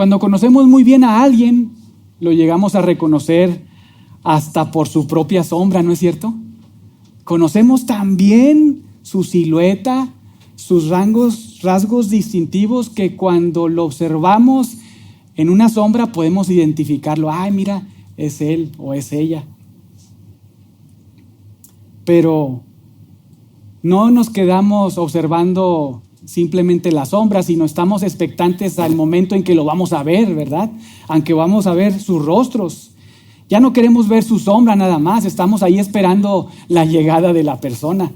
Cuando conocemos muy bien a alguien, lo llegamos a reconocer hasta por su propia sombra, ¿no es cierto? Conocemos tan bien su silueta, sus rasgos distintivos, que cuando lo observamos en una sombra podemos identificarlo. Ay, mira, es él o es ella. Pero no nos quedamos observando simplemente la sombra, sino estamos expectantes al momento en que lo vamos a ver, ¿verdad? Aunque vamos a ver sus rostros. Ya no queremos ver su sombra nada más, estamos ahí esperando la llegada de la persona.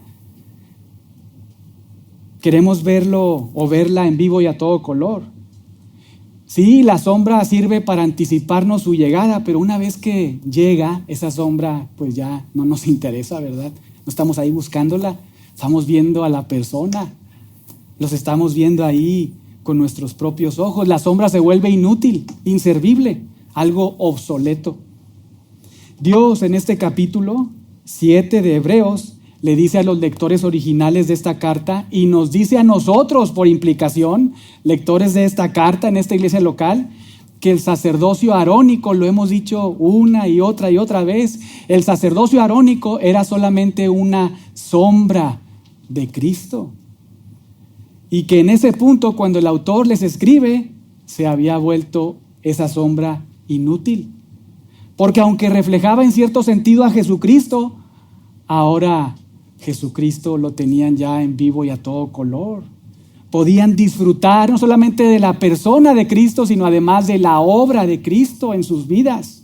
Queremos verlo o verla en vivo y a todo color. Sí, la sombra sirve para anticiparnos su llegada, pero una vez que llega, esa sombra pues ya no nos interesa, ¿verdad? No estamos ahí buscándola, estamos viendo a la persona. Los estamos viendo ahí con nuestros propios ojos. La sombra se vuelve inútil, inservible, algo obsoleto. Dios en este capítulo 7 de Hebreos le dice a los lectores originales de esta carta y nos dice a nosotros por implicación, lectores de esta carta en esta iglesia local, que el sacerdocio arónico, lo hemos dicho una y otra vez, el sacerdocio arónico era solamente una sombra de Cristo. Y que en ese punto, cuando el autor les escribe, se había vuelto esa sombra inútil. Porque aunque reflejaba en cierto sentido a Jesucristo, ahora Jesucristo lo tenían ya en vivo y a todo color. Podían disfrutar no solamente de la persona de Cristo, sino además de la obra de Cristo en sus vidas.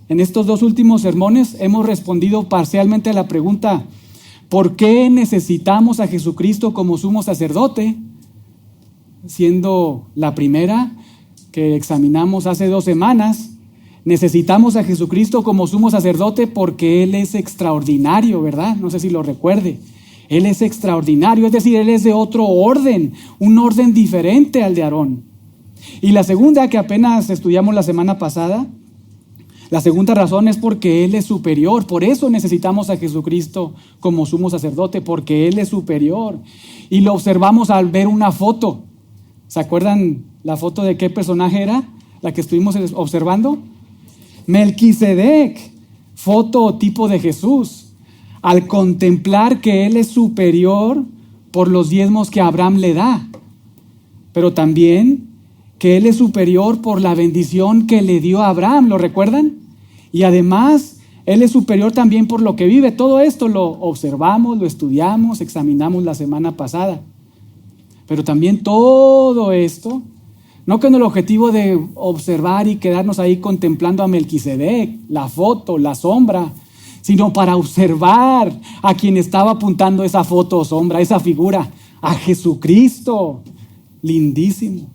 En estos 2 últimos sermones hemos respondido parcialmente a la pregunta: ¿por qué necesitamos a Jesucristo como sumo sacerdote? Siendo la primera que examinamos hace 2 semanas, necesitamos a Jesucristo como sumo sacerdote porque Él es extraordinario, ¿verdad? No sé si lo recuerde. Él es extraordinario, es decir, Él es de otro orden, un orden diferente al de Aarón. Y la segunda, que apenas estudiamos la semana pasada, la segunda razón es porque Él es superior. Por eso necesitamos a Jesucristo como sumo sacerdote, porque Él es superior. Y lo observamos al ver una foto. ¿Se acuerdan la foto de qué personaje era? La que estuvimos observando. Melquisedec, foto o tipo de Jesús. Al contemplar que Él es superior por los diezmos que Abraham le da, pero también que Él es superior por la bendición que le dio a Abraham, ¿lo recuerdan? Y además, Él es superior también por lo que vive. Todo esto lo observamos, lo estudiamos, examinamos la semana pasada. Pero también todo esto, no con el objetivo de observar y quedarnos ahí contemplando a Melquisedec, la foto, la sombra, sino para observar a quien estaba apuntando esa foto o sombra, esa figura, a Jesucristo, lindísimo.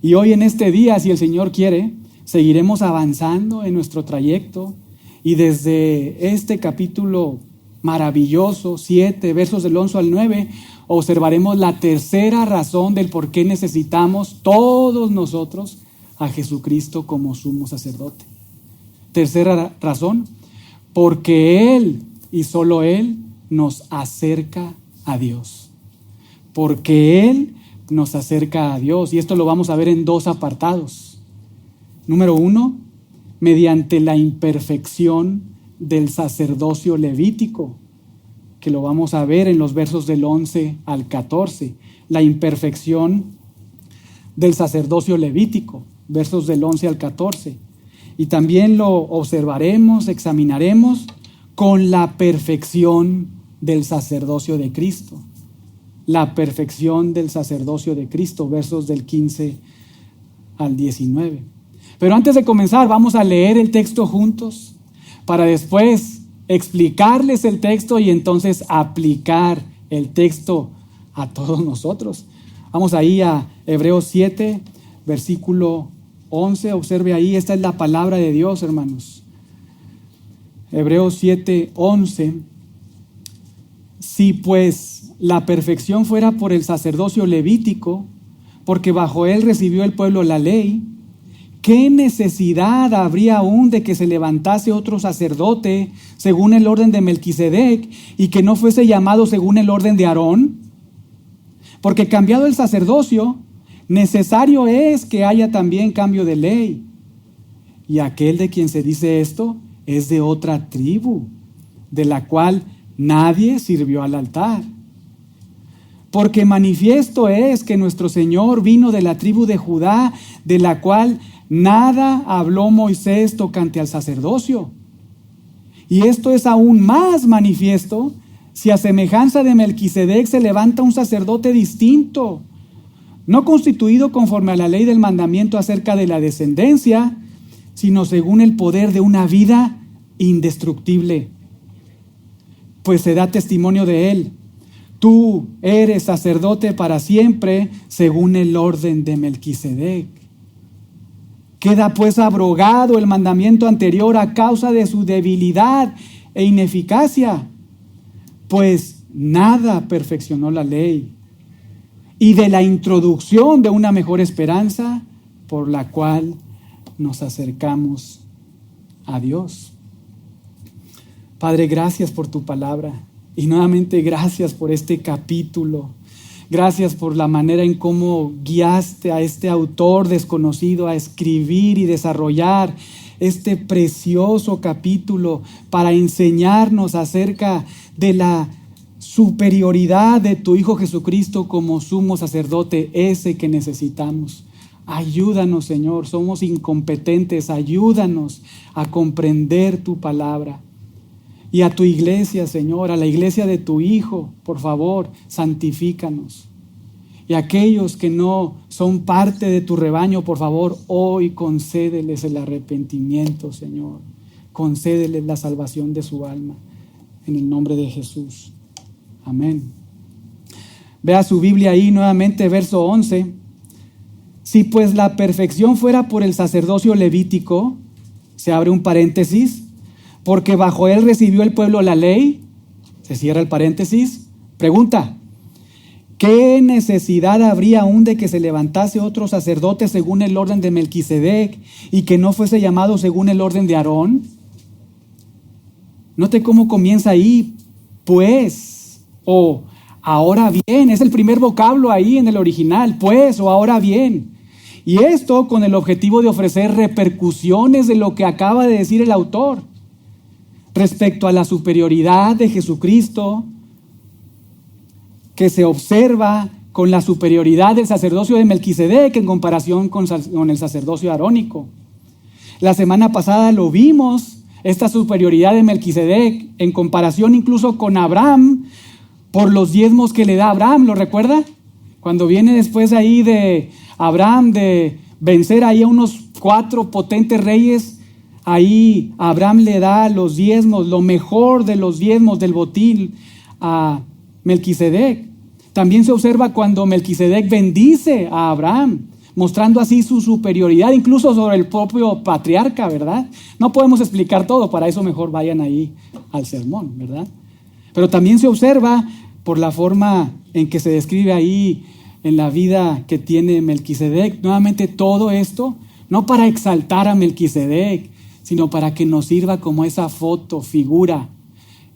Y hoy en este día, si el Señor quiere, seguiremos avanzando en nuestro trayecto y desde este capítulo maravilloso, 7, versos del 11 al 9, observaremos la tercera razón del por qué necesitamos todos nosotros a Jesucristo como sumo sacerdote. Tercera razón, porque Él y solo Él nos acerca a Dios. Porque Él nos acerca a Dios. Y esto lo vamos a ver en 2 apartados. Número 1, mediante la imperfección del sacerdocio levítico, que lo vamos a ver en los versos del 11 al 14. La imperfección del sacerdocio levítico, versos del 11 al 14. Y también lo observaremos, examinaremos con la perfección del sacerdocio de Cristo. La perfección del sacerdocio de Cristo, versos del 15 al 19. Pero antes de comenzar, vamos a leer el texto juntos para después explicarles el texto y entonces aplicar el texto a todos nosotros. Vamos ahí a Hebreos 7, versículo 11, observe ahí, esta es la palabra de Dios, hermanos. Hebreos 7, 11. Si pues la perfección fuera por el sacerdocio levítico, porque bajo él recibió el pueblo la ley, ¿qué necesidad habría aún de que se levantase otro sacerdote según el orden de Melquisedec y que no fuese llamado según el orden de Aarón? Porque cambiado el sacerdocio, Necesario es que haya también cambio de ley. Y aquel de quien se dice esto es de otra tribu, de la cual nadie sirvió al altar. Porque manifiesto es que nuestro Señor vino de la tribu de Judá, de la cual nada habló Moisés tocante al sacerdocio. Y esto es aún más manifiesto si a semejanza de Melquisedec se levanta un sacerdote distinto, no constituido conforme a la ley del mandamiento acerca de la descendencia, sino según el poder de una vida indestructible. Pues se da testimonio de él: tú eres sacerdote para siempre, según el orden de Melquisedec. Queda pues abrogado el mandamiento anterior a causa de su debilidad e ineficacia, pues nada perfeccionó la ley, y de la introducción de una mejor esperanza por la cual nos acercamos a Dios. Padre, gracias por tu palabra y nuevamente gracias por este capítulo. Gracias por la manera en cómo guiaste a este autor desconocido a escribir y desarrollar este precioso capítulo para enseñarnos acerca de la superioridad de tu Hijo Jesucristo como sumo sacerdote, ese que necesitamos. Ayúdanos, Señor, somos incompetentes, ayúdanos a comprender tu palabra. Y a tu iglesia, Señor, a la iglesia de tu Hijo, por favor, santifícanos. Y a aquellos que no son parte de tu rebaño, por favor, hoy concédeles el arrepentimiento, Señor. Concédeles la salvación de su alma, en el nombre de Jesús. Amén. Vea su Biblia ahí nuevamente, verso 11. Si pues la perfección fuera por el sacerdocio levítico, se abre un paréntesis, porque bajo él recibió el pueblo la ley, se cierra el paréntesis. Pregunta: ¿qué necesidad habría aún de que se levantase otro sacerdote según el orden de Melquisedec y que no fuese llamado según el orden de Aarón? Note cómo comienza ahí, pues, o ahora bien, es el primer vocablo ahí en el original, pues, o ahora bien. Y esto con el objetivo de ofrecer repercusiones de lo que acaba de decir el autor respecto a la superioridad de Jesucristo, que se observa con la superioridad del sacerdocio de Melquisedec en comparación con el sacerdocio arónico. La semana pasada lo vimos, esta superioridad de Melquisedec en comparación incluso con Abraham, por los diezmos que le da Abraham, ¿lo recuerda? Cuando viene después ahí de Abraham de vencer ahí a unos 4 potentes reyes, ahí Abraham le da los diezmos, lo mejor de los diezmos del botín a Melquisedec. También se observa cuando Melquisedec bendice a Abraham, mostrando así su superioridad incluso sobre el propio patriarca, ¿verdad? No podemos explicar todo, para eso mejor vayan ahí al sermón, ¿verdad? Pero también se observa por la forma en que se describe ahí en la vida que tiene Melquisedec. Nuevamente todo esto, no para exaltar a Melquisedec, sino para que nos sirva como esa foto, figura,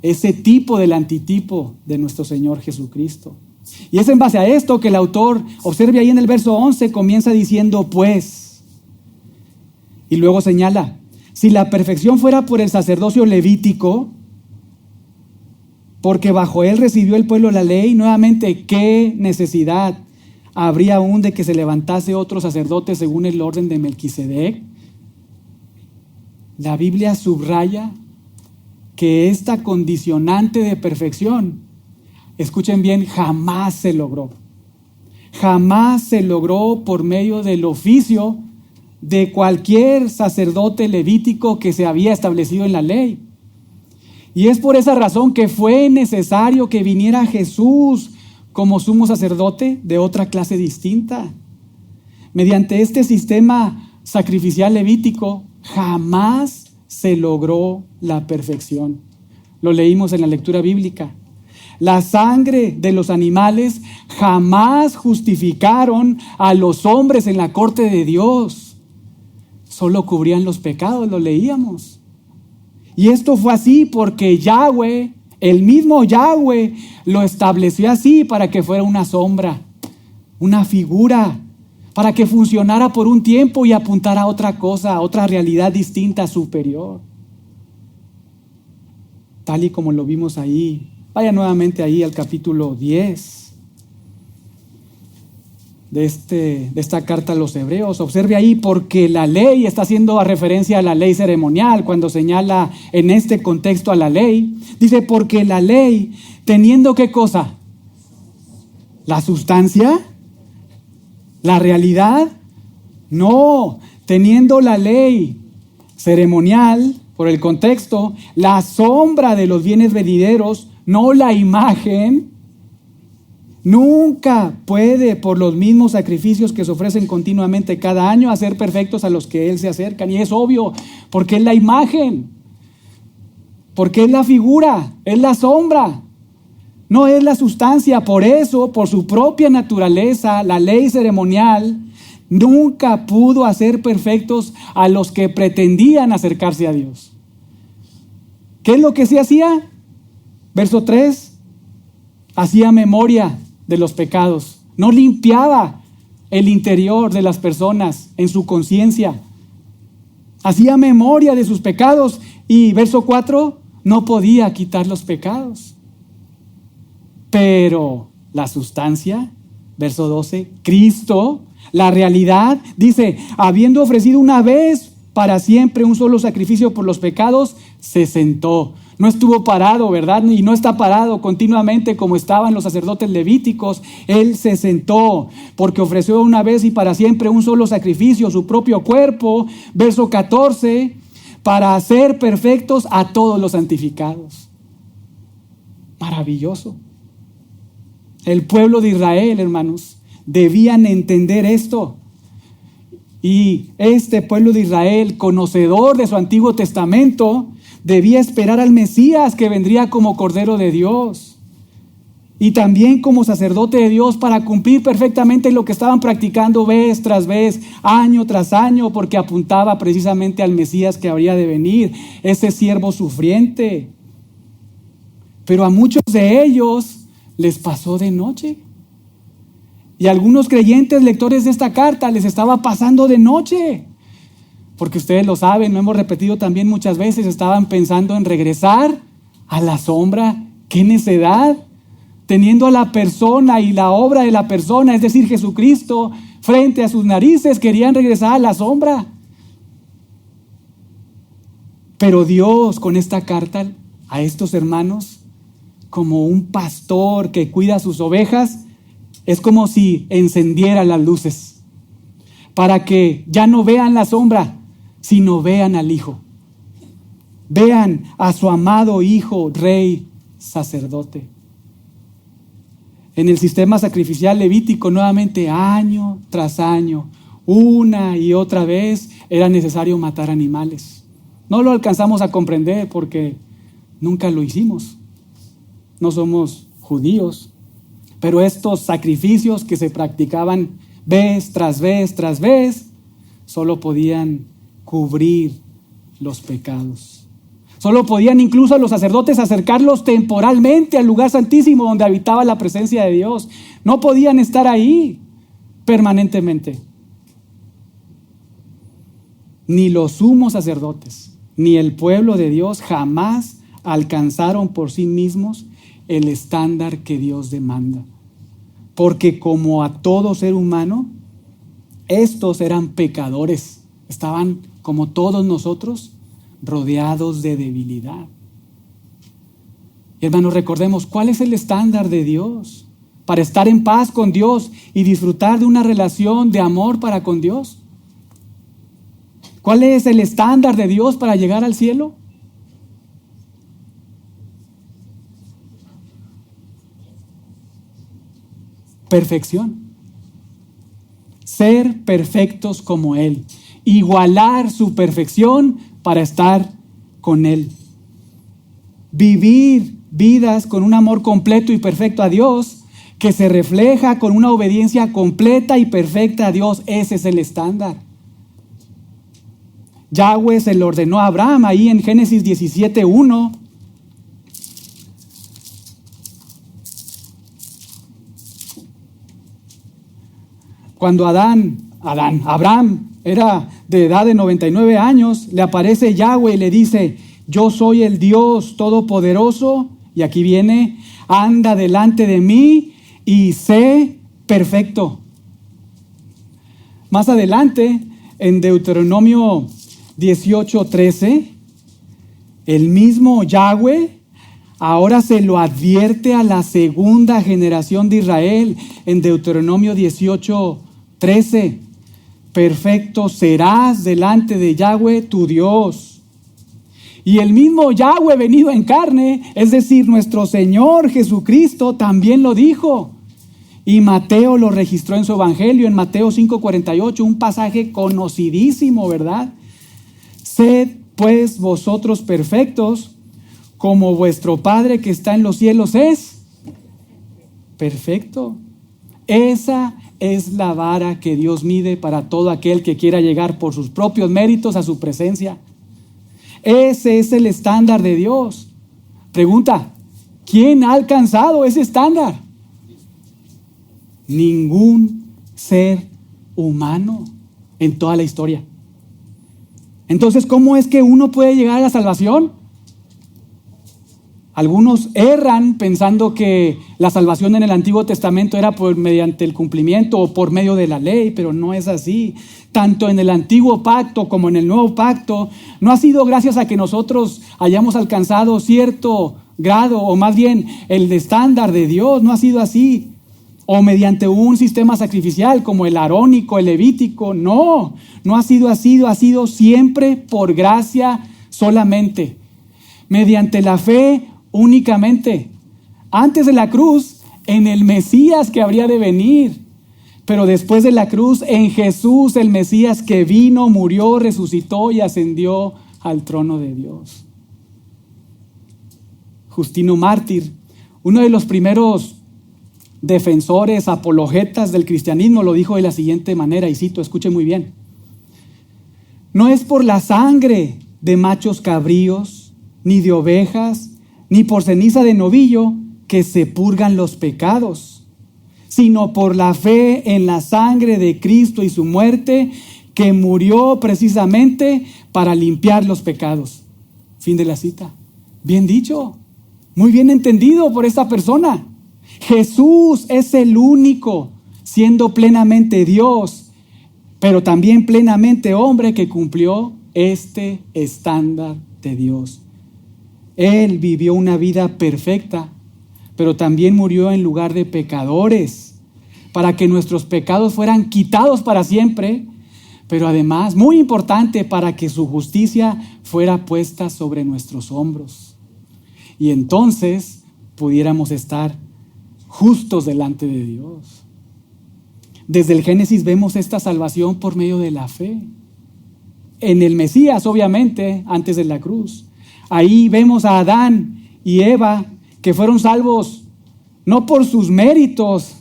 ese tipo del antitipo de nuestro Señor Jesucristo. Y es en base a esto que el autor, observe ahí en el verso 11, comienza diciendo pues. Y luego señala: si la perfección fuera por el sacerdocio levítico, porque bajo él recibió el pueblo la ley, nuevamente, ¿qué necesidad habría aún de que se levantase otro sacerdote según el orden de Melquisedec? La Biblia subraya que esta condicionante de perfección, escuchen bien, jamás se logró. Jamás se logró por medio del oficio de cualquier sacerdote levítico que se había establecido en la ley. Y es por esa razón que fue necesario que viniera Jesús como sumo sacerdote de otra clase distinta. Mediante este sistema sacrificial levítico, jamás se logró la perfección. Lo leímos en la lectura bíblica. La sangre de los animales jamás justificaron a los hombres en la corte de Dios. Solo cubrían los pecados, lo leíamos. Y esto fue así porque Yahweh, el mismo Yahweh, lo estableció así para que fuera una sombra, una figura, para que funcionara por un tiempo y apuntara a otra cosa, a otra realidad distinta, superior. Tal y como lo vimos ahí. Vaya nuevamente ahí al capítulo 10 de esta carta a los Hebreos. Observe ahí, porque la ley está haciendo referencia a la ley ceremonial cuando señala en este contexto a la ley. Dice, porque la ley, teniendo ¿qué cosa? ¿La sustancia? ¿La realidad? No, teniendo la ley ceremonial, por el contexto, la sombra de los bienes venideros, no la imagen, nunca puede, por los mismos sacrificios que se ofrecen continuamente cada año, hacer perfectos a los que Él se acercan. Y es obvio, porque es la imagen, porque es la figura, es la sombra, no es la sustancia. Por eso, por su propia naturaleza, la ley ceremonial nunca pudo hacer perfectos a los que pretendían acercarse a Dios. ¿Qué es lo que sí hacía? Verso 3, hacía memoria de los pecados, no limpiaba el interior de las personas en su conciencia, hacía memoria de sus pecados. Y verso 4, no podía quitar los pecados. Pero la sustancia, verso 12, Cristo, la realidad, dice, habiendo ofrecido una vez para siempre un solo sacrificio por los pecados, se sentó. No estuvo parado, ¿verdad? Y no está parado continuamente como estaban los sacerdotes levíticos. Él se sentó porque ofreció una vez y para siempre un solo sacrificio, su propio cuerpo. Verso 14, para hacer perfectos a todos los santificados. Maravilloso. El pueblo de Israel, hermanos, debían entender esto. Y este pueblo de Israel, conocedor de su Antiguo Testamento, debía esperar al Mesías que vendría como Cordero de Dios y también como sacerdote de Dios para cumplir perfectamente lo que estaban practicando vez tras vez, año tras año, porque apuntaba precisamente al Mesías que habría de venir, ese siervo sufriente. Pero a muchos de ellos les pasó de noche. Y a algunos creyentes lectores de esta carta les estaba pasando de noche. Porque ustedes lo saben, lo hemos repetido también muchas veces, estaban pensando en regresar a la sombra. ¡Qué necedad! Teniendo a la persona y la obra de la persona, es decir, Jesucristo, frente a sus narices, querían regresar a la sombra. Pero Dios, con esta carta a estos hermanos, como un pastor que cuida a sus ovejas, es como si encendiera las luces para que ya no vean la sombra, sino vean al Hijo. Vean a su amado Hijo, Rey, sacerdote. En el sistema sacrificial levítico, nuevamente, año tras año, una y otra vez, era necesario matar animales. No lo alcanzamos a comprender porque nunca lo hicimos. No somos judíos. Pero estos sacrificios que se practicaban vez tras vez tras vez, solo podían cubrir los pecados. Solo podían incluso a los sacerdotes acercarlos temporalmente al lugar santísimo donde habitaba la presencia de Dios. No podían estar ahí permanentemente. Ni los sumos sacerdotes, ni el pueblo de Dios jamás alcanzaron por sí mismos el estándar que Dios demanda. Porque como a todo ser humano, estos eran pecadores. Estaban, como todos nosotros, rodeados de debilidad. Y hermanos, recordemos, ¿cuál es el estándar de Dios para estar en paz con Dios y disfrutar de una relación de amor para con Dios? ¿Cuál es el estándar de Dios para llegar al cielo? Perfección. Ser perfectos como Él. Igualar su perfección para estar con Él. Vivir vidas con un amor completo y perfecto a Dios, que se refleja con una obediencia completa y perfecta a Dios. Ese es el estándar. Yahweh se lo ordenó a Abraham ahí en Génesis 17:1. Cuando Adán Abraham era de edad de 99 años, le aparece Yahweh y le dice, yo soy el Dios Todopoderoso, y aquí viene, anda delante de mí y sé perfecto. Más adelante, en Deuteronomio 18:13, el mismo Yahweh ahora se lo advierte a la segunda generación de Israel en Deuteronomio 18:13. Perfecto serás delante de Yahweh tu Dios. Y el mismo Yahweh venido en carne, es decir, nuestro Señor Jesucristo, también lo dijo. Y Mateo lo registró en su evangelio, en Mateo 5:48, un pasaje conocidísimo, ¿verdad? Sed pues vosotros perfectos, como vuestro Padre que está en los cielos es perfecto. Esa es la vara que Dios mide para todo aquel que quiera llegar por sus propios méritos a su presencia. Ese es el estándar de Dios. Pregunta, ¿quién ha alcanzado ese estándar? Ningún ser humano en toda la historia. Entonces, ¿cómo es que uno puede llegar a la salvación? Algunos erran pensando que la salvación en el Antiguo Testamento era mediante el cumplimiento o por medio de la ley, pero no es así. Tanto en el Antiguo Pacto como en el Nuevo Pacto, no ha sido gracias a que nosotros hayamos alcanzado cierto grado, o más bien el estándar de Dios, no ha sido así. O mediante un sistema sacrificial como el arónico, el levítico. No ha sido así, ha sido siempre por gracia solamente. Mediante la fe únicamente. Antes de la cruz, en el Mesías que habría de venir. Pero después de la cruz, en Jesús, el Mesías que vino, murió, resucitó y ascendió al trono de Dios. Justino Mártir, uno de los primeros defensores, apologetas del cristianismo, lo dijo de la siguiente manera, y cito, escuche muy bien. No es por la sangre de machos cabríos, ni de ovejas, ni por ceniza de novillo que se purgan los pecados, sino por la fe en la sangre de Cristo y su muerte, que murió precisamente para limpiar los pecados. Fin de la cita. Bien dicho, muy bien entendido por esta persona. Jesús es el único, siendo plenamente Dios, pero también plenamente hombre, que cumplió este estándar de Dios. Él vivió una vida perfecta, pero también murió en lugar de pecadores, para que nuestros pecados fueran quitados para siempre, pero además, muy importante, para que su justicia fuera puesta sobre nuestros hombros. Y entonces pudiéramos estar justos delante de Dios. Desde el Génesis vemos esta salvación por medio de la fe. En el Mesías, obviamente, antes de la cruz. Ahí vemos a Adán y Eva, que fueron salvos no por sus méritos,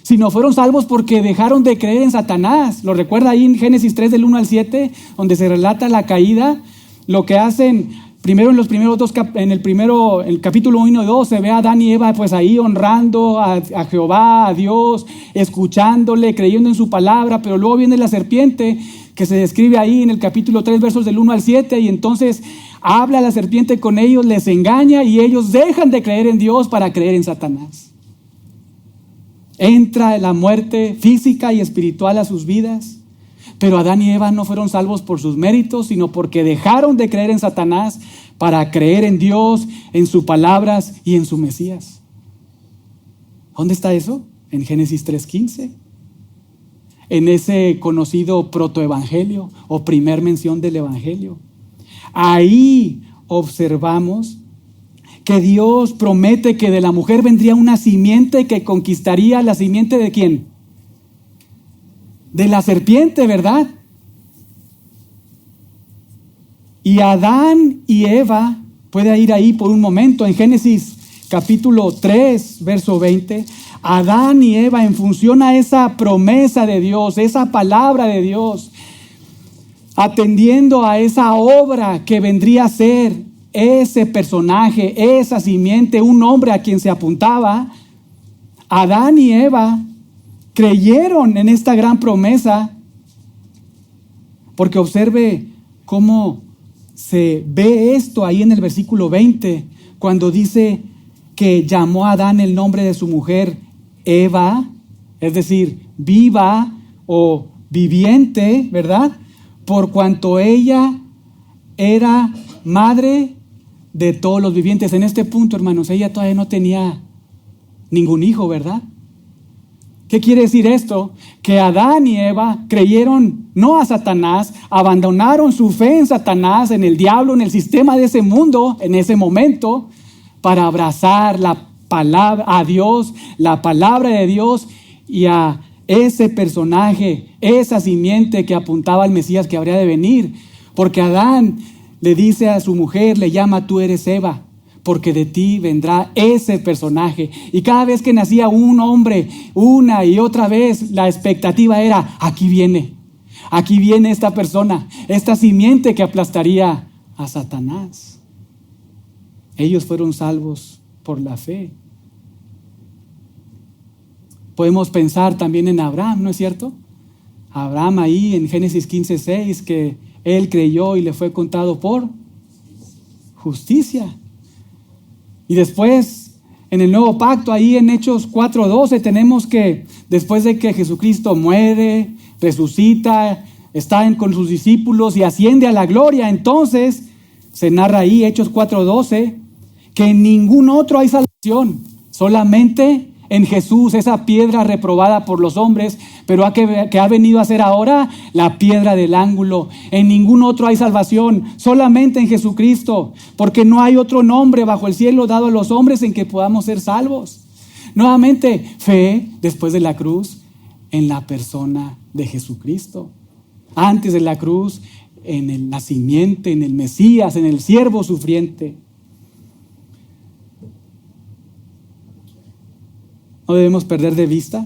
sino fueron salvos porque dejaron de creer en Satanás. ¿Lo recuerda ahí en Génesis 3 del 1 al 7, donde se relata la caída? Lo que hacen primero en los primeros dos, en el capítulo 1 y 2, se ve a Adán y Eva pues ahí honrando a Jehová, a Dios, escuchándole, creyendo en su palabra, pero luego viene la serpiente que se describe ahí en el capítulo 3, versos del 1 al 7, y entonces habla la serpiente con ellos, les engaña y ellos dejan de creer en Dios para creer en Satanás. Entra la muerte física y espiritual a sus vidas, pero Adán y Eva no fueron salvos por sus méritos, sino porque dejaron de creer en Satanás para creer en Dios, en sus palabras y en su Mesías. ¿Dónde está eso? En Génesis 3:15. En ese conocido protoevangelio o primer mención del evangelio. Ahí observamos que Dios promete que de la mujer vendría una simiente que conquistaría la simiente ¿de quién? De la serpiente, ¿verdad? Y Adán y Eva, puede ir ahí por un momento, en Génesis capítulo 3, verso 20, Adán y Eva, en función a esa promesa de Dios, esa palabra de Dios, atendiendo a esa obra que vendría a ser ese personaje, esa simiente, un hombre a quien se apuntaba, Adán y Eva creyeron en esta gran promesa Porque observe cómo se ve esto ahí en el versículo 20, cuando dice que llamó a Adán el nombre de su mujer Eva, es decir, viva o viviente, ¿verdad? Por cuanto ella era madre de todos los vivientes. En este punto, hermanos, ella todavía no tenía ningún hijo, ¿verdad? ¿Qué quiere decir esto? Que Adán y Eva creyeron no a Satanás, abandonaron su fe en Satanás, en el diablo, en el sistema de ese mundo, en ese momento, para abrazar la palabra, a Dios, la palabra de Dios y a ese personaje, esa simiente que apuntaba al Mesías que habría de venir. Porque Adán le dice a su mujer, le llama, tú eres Eva, porque de ti vendrá ese personaje. Y cada vez que nacía un hombre, una y otra vez, la expectativa era, aquí viene esta persona, esta simiente que aplastaría a Satanás. Ellos fueron salvos por la fe. Podemos pensar también en Abraham, ¿no es cierto? Abraham ahí en Génesis 15:6, que él creyó y le fue contado por justicia. Y después, en el nuevo pacto, ahí en Hechos 4:12, tenemos que después de que Jesucristo muere, resucita, está con sus discípulos y asciende a la gloria, entonces se narra ahí, Hechos 4:12, que en ningún otro hay salvación, solamente en Jesús, esa piedra reprobada por los hombres, pero que ha venido a ser ahora la piedra del ángulo. En ningún otro hay salvación, solamente en Jesucristo, porque no hay otro nombre bajo el cielo dado a los hombres en que podamos ser salvos. Nuevamente, fe después de la cruz en la persona de Jesucristo. Antes de la cruz, en el nacimiento, en el Mesías, en el siervo sufriente. No debemos perder de vista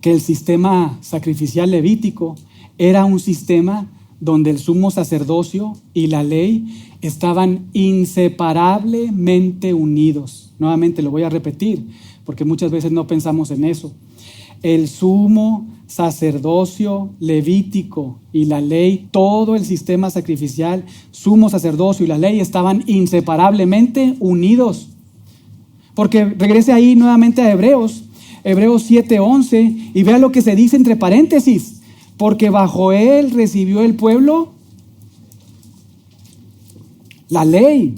que el sistema sacrificial levítico era un sistema donde el sumo sacerdocio y la ley estaban inseparablemente unidos. Nuevamente lo voy a repetir, porque muchas veces no pensamos en eso. El sumo sacerdocio levítico y la ley, todo el sistema sacrificial, sumo sacerdocio y la ley estaban inseparablemente unidos. Porque regrese ahí nuevamente a Hebreos 7:11 y vea lo que se dice entre paréntesis. Porque bajo él recibió el pueblo la ley.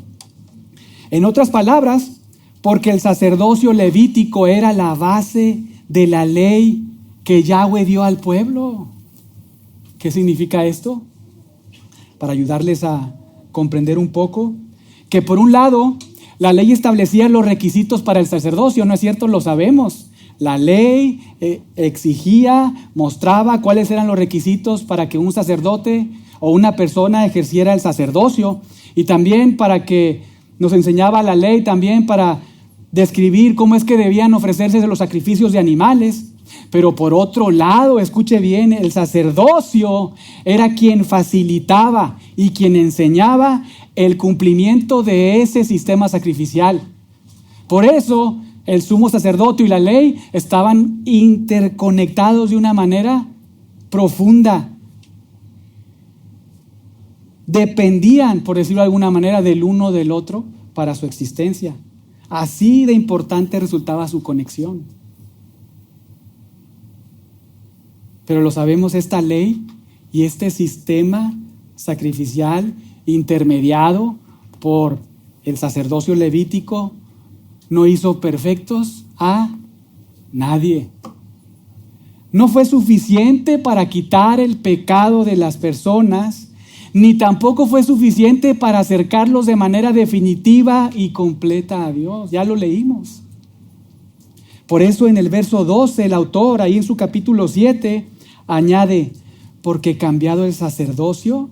En otras palabras, porque el sacerdocio levítico era la base de la ley que Yahweh dio al pueblo. ¿Qué significa esto? Para ayudarles a comprender un poco, que por un lado, la ley establecía los requisitos para el sacerdocio, ¿no es cierto? Lo sabemos. La ley exigía, mostraba cuáles eran los requisitos para que un sacerdote o una persona ejerciera el sacerdocio. Y también para que nos enseñaba la ley, también para describir cómo es que debían ofrecerse los sacrificios de animales. Pero por otro lado, escuche bien, el sacerdocio era quien facilitaba y quien enseñaba el cumplimiento de ese sistema sacrificial. Por eso, el sumo sacerdote y la ley estaban interconectados de una manera profunda. Dependían, por decirlo de alguna manera, del uno del otro para su existencia. Así de importante resultaba su conexión. Pero lo sabemos, esta ley y este sistema sacrificial intermediado por el sacerdocio levítico no hizo perfectos a nadie. No fue suficiente para quitar el pecado de las personas, ni tampoco fue suficiente para acercarlos de manera definitiva y completa a Dios. Ya lo leímos. Por eso en el verso 12 el autor, ahí en su capítulo 7, añade, porque cambiado el sacerdocio,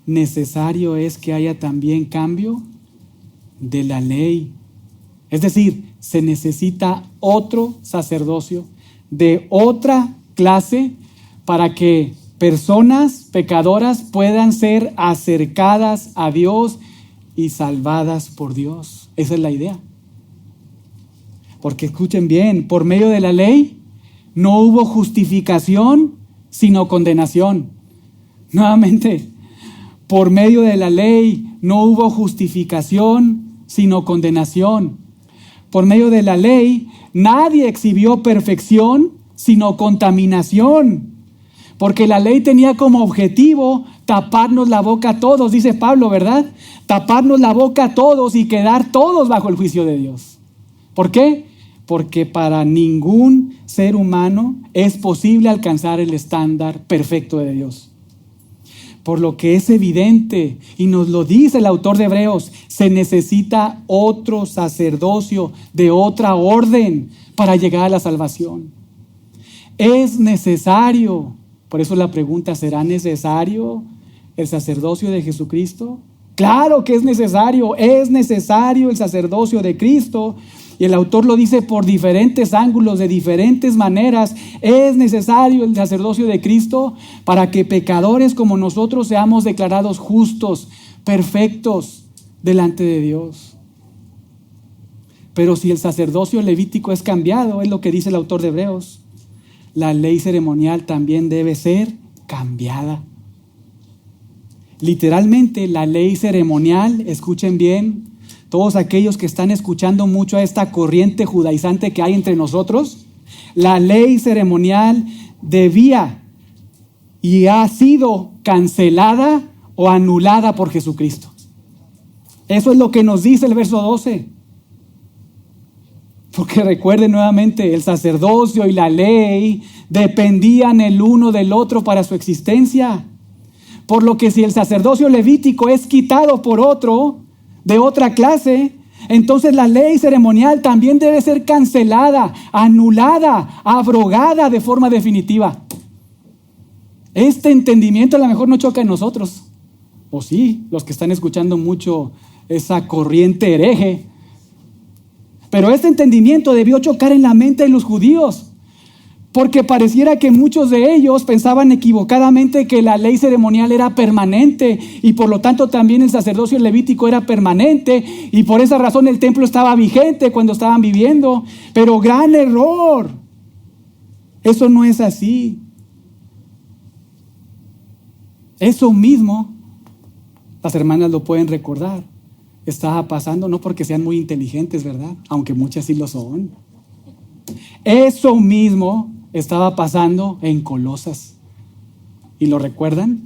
necesario es que haya también cambio de la ley. Es decir, se necesita otro sacerdocio de otra clase para que personas pecadoras puedan ser acercadas a Dios y salvadas por Dios. Esa es la idea. Porque escuchen bien, por medio de la ley no hubo justificación, sino condenación. Nuevamente, por medio de la ley no hubo justificación, sino condenación. Por medio de la ley nadie exhibió perfección, sino contaminación. Porque la ley tenía como objetivo taparnos la boca a todos, dice Pablo, ¿verdad? Taparnos la boca a todos y quedar todos bajo el juicio de Dios. ¿Por qué? Porque para ningún ser humano es posible alcanzar el estándar perfecto de Dios. Por lo que es evidente, y nos lo dice el autor de Hebreos, se necesita otro sacerdocio de otra orden para llegar a la salvación. Es necesario, por eso la pregunta, ¿será necesario el sacerdocio de Jesucristo? Claro que es necesario el sacerdocio de Cristo. Y el autor lo dice por diferentes ángulos, de diferentes maneras. Es necesario el sacerdocio de Cristo para que pecadores como nosotros seamos declarados justos, perfectos delante de Dios. Pero si el sacerdocio levítico es cambiado, es lo que dice el autor de Hebreos, la ley ceremonial también debe ser cambiada. Literalmente, la ley ceremonial, escuchen bien, todos aquellos que están escuchando mucho a esta corriente judaizante que hay entre nosotros, la ley ceremonial debía y ha sido cancelada o anulada por Jesucristo. Eso es lo que nos dice el verso 12. Porque recuerden nuevamente, el sacerdocio y la ley dependían el uno del otro para su existencia. Por lo que si el sacerdocio levítico es quitado por otro, de otra clase, entonces la ley ceremonial también debe ser cancelada, anulada, abrogada de forma definitiva. Este entendimiento a lo mejor no choca en nosotros. O sí, los que están escuchando mucho esa corriente hereje. Pero este entendimiento debió chocar en la mente de los judíos, porque pareciera que muchos de ellos pensaban equivocadamente que la ley ceremonial era permanente y por lo tanto también el sacerdocio levítico era permanente y por esa razón el templo estaba vigente cuando estaban viviendo. Pero gran error. Eso no es así. Eso mismo, las hermanas lo pueden recordar, estaba pasando no porque sean muy inteligentes, ¿verdad? Aunque muchas sí lo son. Eso mismo estaba pasando en Colosas. ¿Y lo recuerdan?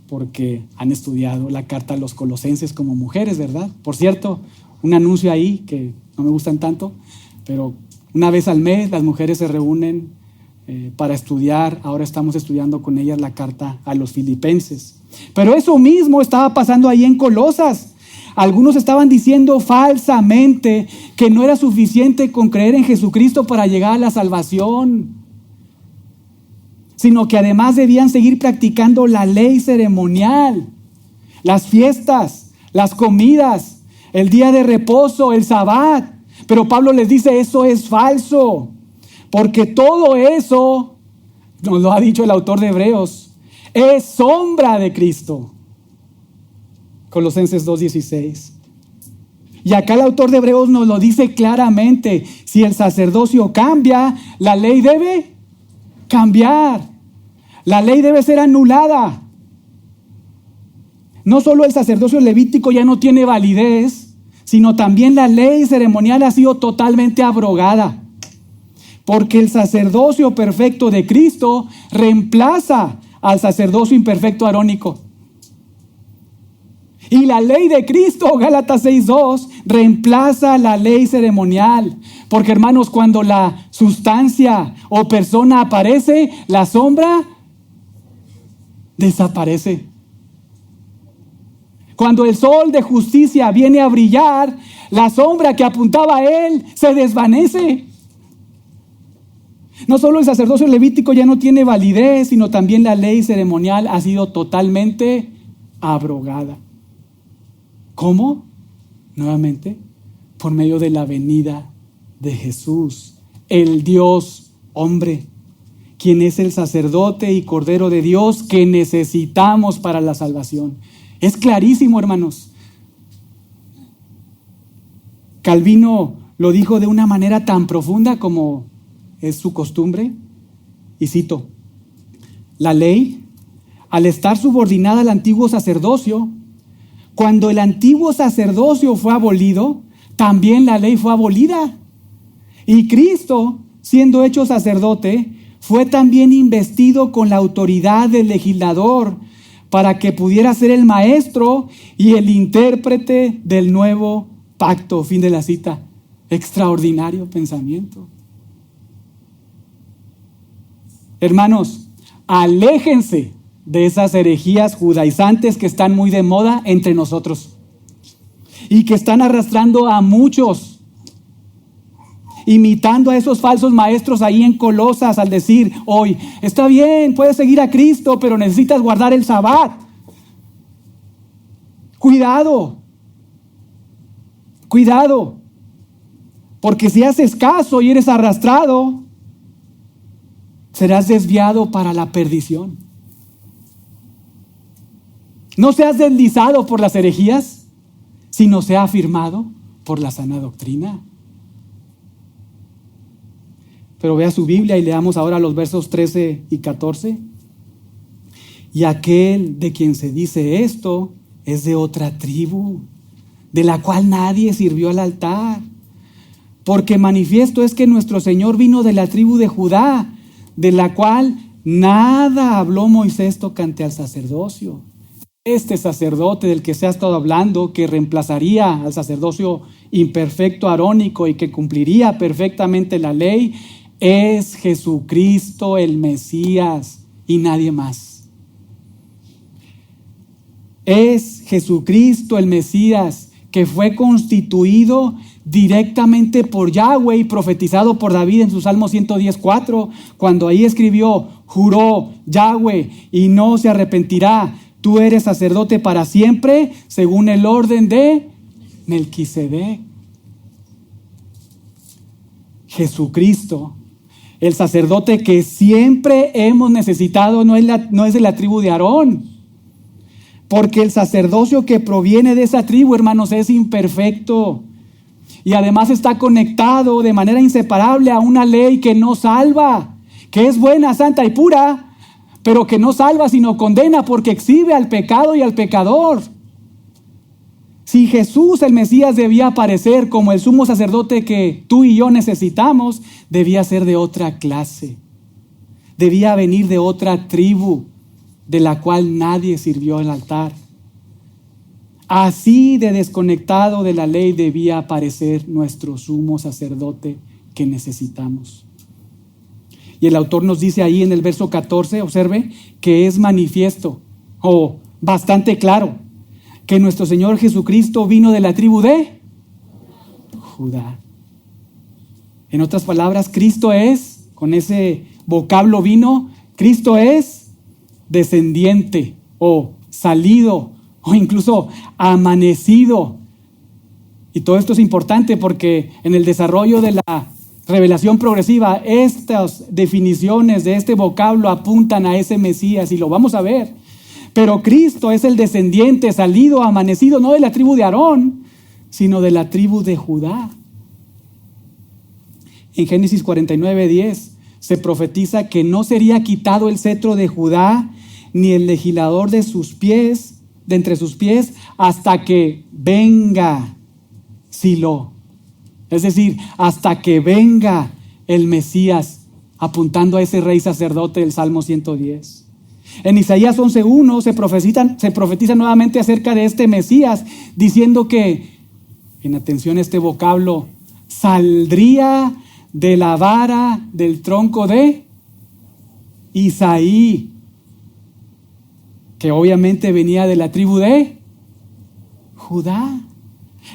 Porque han estudiado la carta a los colosenses como mujeres, ¿verdad? Por cierto, un anuncio ahí que no me gustan tanto, pero una vez al mes las mujeres se reúnen para estudiar. Ahora estamos estudiando con ellas la carta a los filipenses. Pero eso mismo estaba pasando ahí en Colosas. Algunos estaban diciendo falsamente que no era suficiente con creer en Jesucristo para llegar a la salvación, sino que además debían seguir practicando la ley ceremonial, las fiestas, las comidas, el día de reposo, el sabbat. Pero Pablo les dice, eso es falso, porque todo eso, nos lo ha dicho el autor de Hebreos, es sombra de Cristo. Colosenses 2:16. Y acá el autor de Hebreos nos lo dice claramente. Si el sacerdocio cambia, la ley debe cambiar. La ley debe ser anulada. No solo el sacerdocio levítico ya no tiene validez, sino también la ley ceremonial ha sido totalmente abrogada. Porque el sacerdocio perfecto de Cristo reemplaza al sacerdocio imperfecto arónico. Y la ley de Cristo, Gálatas 6:2, reemplaza la ley ceremonial. Porque, hermanos, cuando la sustancia o persona aparece, la sombra desaparece. Cuando el sol de justicia viene a brillar, la sombra que apuntaba a él se desvanece. No solo el sacerdocio levítico ya no tiene validez, sino también la ley ceremonial ha sido totalmente abrogada. ¿Cómo? Nuevamente, por medio de la venida de Jesús, el Dios hombre, quien es el sacerdote y cordero de Dios que necesitamos para la salvación. Es clarísimo, hermanos. Calvino lo dijo de una manera tan profunda como es su costumbre, y cito: la ley al estar subordinada al antiguo sacerdocio, cuando el antiguo sacerdocio fue abolido, también la ley fue abolida. Y Cristo, siendo hecho sacerdote, fue también investido con la autoridad del legislador para que pudiera ser el maestro y el intérprete del nuevo pacto. Fin de la cita. Extraordinario pensamiento. Hermanos, aléjense de esas herejías judaizantes que están muy de moda entre nosotros y que están arrastrando a muchos, imitando a esos falsos maestros ahí en Colosas al decir hoy, está bien, puedes seguir a Cristo, pero necesitas guardar el Sabbat. Cuidado, cuidado, porque si haces caso y eres arrastrado, serás desviado para la perdición. No seas deslizado por las herejías, sino sea afirmado por la sana doctrina. Pero vea su Biblia y leamos ahora los versos 13 y 14. Y aquel de quien se dice esto es de otra tribu, de la cual nadie sirvió al altar. Porque manifiesto es que nuestro Señor vino de la tribu de Judá, de la cual nada habló Moisés tocante al sacerdocio. Este sacerdote del que se ha estado hablando, que reemplazaría al sacerdocio imperfecto arónico y que cumpliría perfectamente la ley, es Jesucristo el Mesías y nadie más. Es Jesucristo el Mesías que fue constituido directamente por Yahweh y profetizado por David en su Salmo 110:4, cuando ahí escribió, juró Yahweh y no se arrepentirá. Tú eres sacerdote para siempre, según el orden de Melquisedec. Jesucristo, el sacerdote que siempre hemos necesitado, no es de la tribu de Aarón. Porque el sacerdocio que proviene de esa tribu, hermanos, es imperfecto. Y además está conectado de manera inseparable a una ley que no salva, que es buena, santa y pura, pero que no salva sino condena porque exhibe al pecado y al pecador. Si Jesús el Mesías debía aparecer como el sumo sacerdote que tú y yo necesitamos, debía ser de otra clase. Debía venir de otra tribu de la cual nadie sirvió el altar. Así de desconectado de la ley debía aparecer nuestro sumo sacerdote que necesitamos. Y el autor nos dice ahí en el verso 14, observe, que es manifiesto, o bastante claro, que nuestro Señor Jesucristo vino de la tribu de Judá. En otras palabras, Cristo es, con ese vocablo vino, Cristo es descendiente, o salido, o incluso amanecido. Y todo esto es importante porque en el desarrollo de la revelación progresiva, estas definiciones de este vocablo apuntan a ese Mesías y lo vamos a ver. Pero Cristo es el descendiente, salido, amanecido, no de la tribu de Aarón, sino de la tribu de Judá. En Génesis 49:10 se profetiza que no sería quitado el cetro de Judá, ni el legislador de entre sus pies, hasta que venga Silo. Es decir, hasta que venga el Mesías, apuntando a ese rey sacerdote del Salmo 110. En Isaías 11:1 se profetiza nuevamente acerca de este Mesías, diciendo que, en atención a este vocablo, saldría de la vara del tronco de Isaí, que obviamente venía de la tribu de Judá.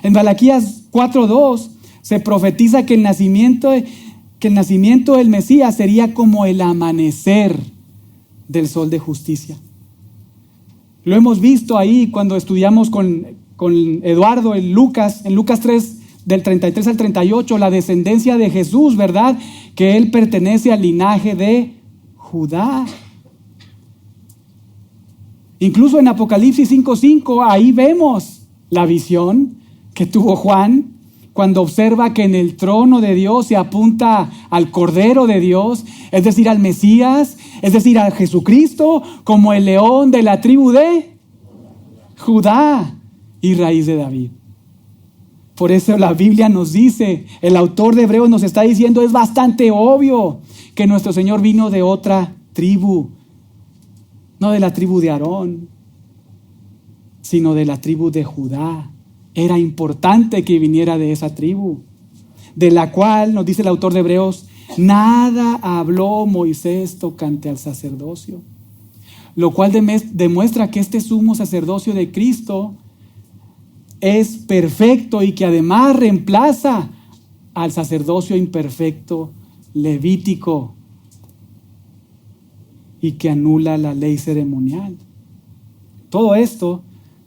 En Malaquías 4:2 se profetiza que el nacimiento del Mesías sería como el amanecer del sol de justicia. Lo hemos visto ahí cuando estudiamos con Eduardo en Lucas 3, del 33 al 38, la descendencia de Jesús, ¿verdad? Que él pertenece al linaje de Judá. Incluso en Apocalipsis 5:5, ahí vemos la visión que tuvo Juan cuando observa que en el trono de Dios se apunta al Cordero de Dios, es decir, al Mesías, es decir, a Jesucristo, como el león de la tribu de Judá y raíz de David. Por eso la Biblia nos dice, el autor de Hebreos nos está diciendo, es bastante obvio que nuestro Señor vino de otra tribu, no de la tribu de Aarón, sino de la tribu de Judá. Era importante que viniera de esa tribu, de la cual, nos dice el autor de Hebreos, nada habló Moisés tocante al sacerdocio. Lo cual demuestra que este sumo sacerdocio de Cristo es perfecto y que además reemplaza al sacerdocio imperfecto levítico y que anula la ley ceremonial. Todo esto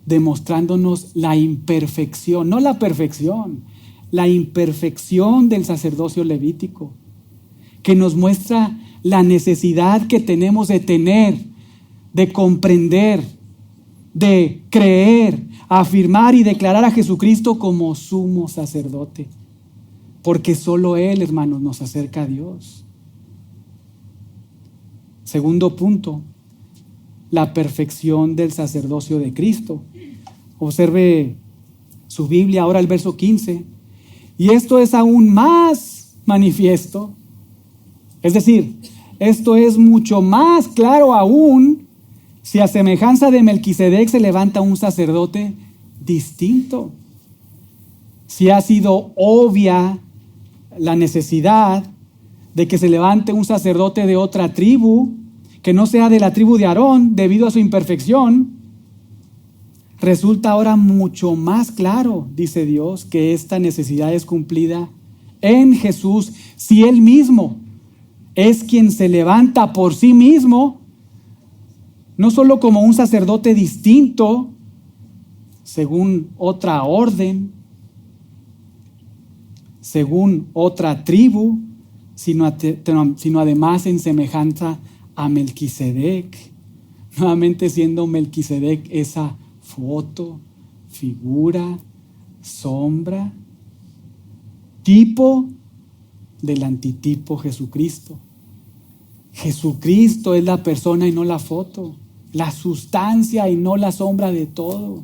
demostrándonos la imperfección, no la perfección, la imperfección del sacerdocio levítico, que nos muestra la necesidad que tenemos de tener, de comprender, de creer, afirmar y declarar a Jesucristo como sumo sacerdote, porque solo Él, hermanos, nos acerca a Dios. Segundo punto, la perfección del sacerdocio de Cristo. Observe su Biblia, ahora el verso 15. Y esto es aún más manifiesto. Es decir, esto es mucho más claro aún si a semejanza de Melquisedec se levanta un sacerdote distinto. Si ha sido obvia la necesidad de que se levante un sacerdote de otra tribu, que no sea de la tribu de Aarón, debido a su imperfección, resulta ahora mucho más claro, dice Dios, que esta necesidad es cumplida en Jesús, si Él mismo es quien se levanta por sí mismo, no solo como un sacerdote distinto, según otra orden, según otra tribu, sino además en semejanza a Melquisedec, nuevamente siendo Melquisedec esa foto, figura, sombra, tipo del antitipo Jesucristo. Jesucristo es la persona y no la foto, la sustancia y no la sombra de todo.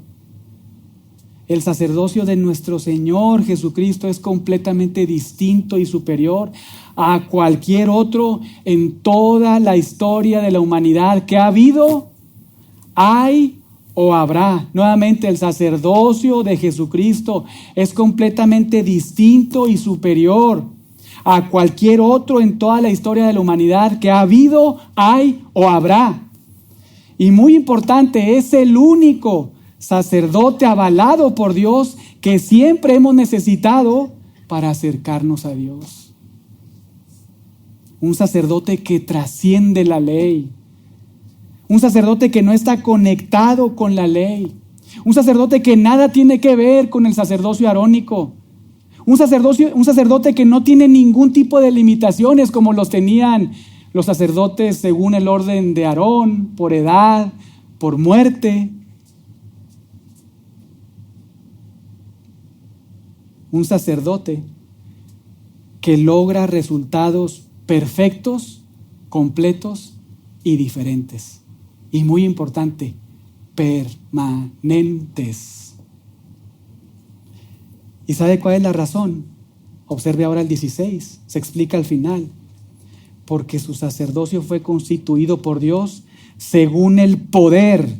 El sacerdocio de nuestro Señor Jesucristo es completamente distinto y superior a cualquier otro en toda la historia de la humanidad que ha habido, hay o habrá. Nuevamente, el sacerdocio de Jesucristo es completamente distinto y superior a cualquier otro en toda la historia de la humanidad que ha habido, hay o habrá. Y muy importante, es el único sacerdote avalado por Dios que siempre hemos necesitado para acercarnos a Dios. Un sacerdote que trasciende la ley. Un sacerdote que no está conectado con la ley. Un sacerdote que nada tiene que ver con el sacerdocio arónico. Un sacerdote que no tiene ningún tipo de limitaciones como los tenían los sacerdotes según el orden de Aarón, por edad, por muerte. Un sacerdote que logra resultados perfectos, completos y diferentes. Y muy importante, permanentes. ¿Y sabe cuál es la razón? Observe ahora el 16, se explica al final. Porque su sacerdocio fue constituido por Dios según el poder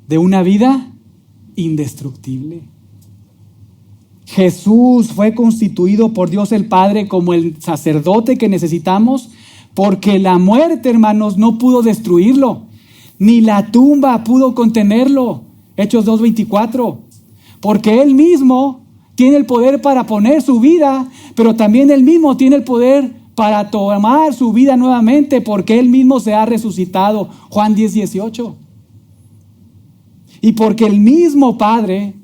de una vida indestructible. Jesús fue constituido por Dios el Padre como el sacerdote que necesitamos, porque la muerte, hermanos, no pudo destruirlo, ni la tumba pudo contenerlo. Hechos 2:24. Porque Él mismo tiene el poder para poner su vida, pero también Él mismo tiene el poder para tomar su vida nuevamente, porque Él mismo se ha resucitado. Juan 10:18. Y porque el mismo Padre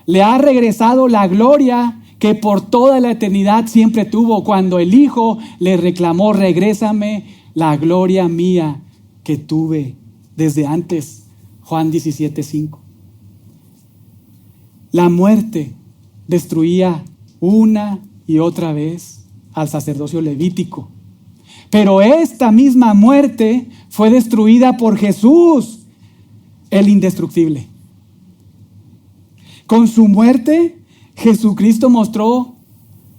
le ha regresado la gloria que por toda la eternidad siempre tuvo, cuando el Hijo le reclamó: regrésame la gloria mía que tuve desde antes. Juan 17:5. La muerte destruía una y otra vez al sacerdocio levítico. Pero esta misma muerte fue destruida por Jesús, el indestructible. Con su muerte, Jesucristo mostró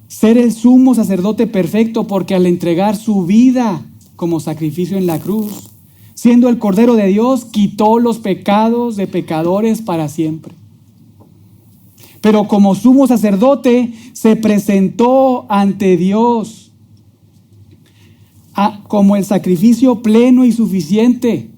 ser el sumo sacerdote perfecto, porque al entregar su vida como sacrificio en la cruz, siendo el Cordero de Dios, quitó los pecados de pecadores para siempre. Pero como sumo sacerdote se presentó ante Dios como el sacrificio pleno y suficiente